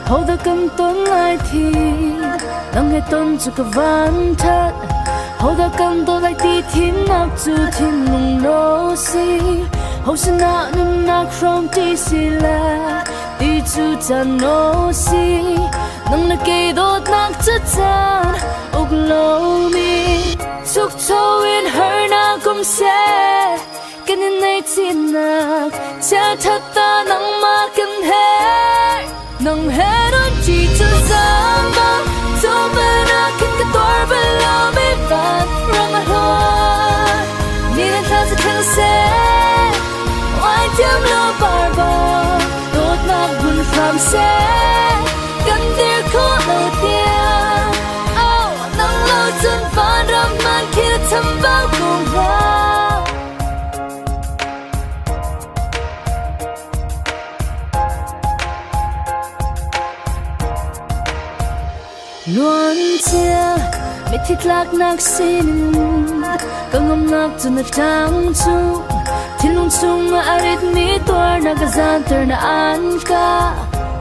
hầu đã cầm tôn lại thì nắng ngày tôn cho cả ván thắt hầu đã cầm tôi lại đi thiên nạc chu thiên lùng nô si hầu sinh nạc nung nạc from đi xì la đi chu chan nô si nắng là cây đốt nạc chất chan ốc lâu mi chúc cho yên hơi na cũng sẽ cái nên này tin nạc cha thật ta nắng mà cần hết nắng hết ơn chỉ cho giang bao cho bên na kinh cái tuổi bên lâu mi vạn răng mà hoa nhìn ta sẽ theo sẽ ai thêm lo bar bar đốt nạc buồn phàm sẽ cần tiếc khó đầu tiên nắng lâu chân phản râm man kia thầm bao cùng vào luôn chia mẹ thịt lạc nạc xin càng ngâm nạc cho nó trắng chung thiên lung chung mà arit mi toar na gazan ter na anka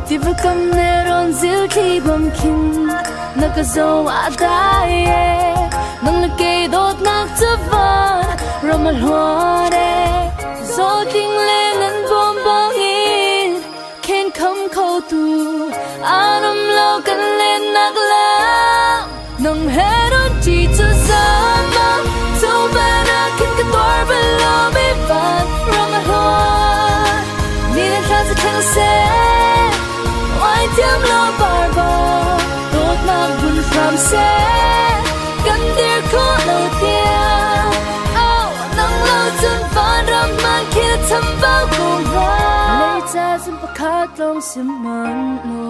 ti vừa cầm nè ron zil khi bom kin na gazo adaye nang le ke dot nak chavan ramal hore zo ting le ngan bom bong in ken khom khâu tu anam lo kan lên nak la nang heron chỉ cho sama so bana kin ka tor below me van ramal hore ni na ta sẽ se ai thêm lo bar bar đốt nạc buồn phàm sẽ cần tiếc khó đầu tiên nắng lâu chân phản râm man kia thầm bao cùng vào lấy cha chân bạc khát lòng xiêm man nô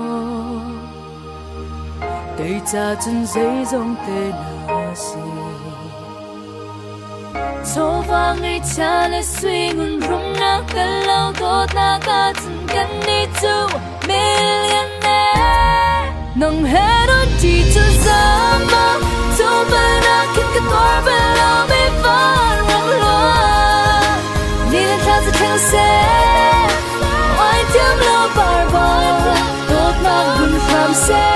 đầy cha chân giấy dòng tên là gì cho vang ngày cha lại suy ngôn rung nạc gần lâu đốt nạc cả chân cần đi tu millionaire nang heron chỉ cho zama cho bên na kinh cái tuổi bên lâu mi van răng loa nhìn ta sẽ theo sẽ ai thêm lo bar bar đốt nạc buồn phàm sẽ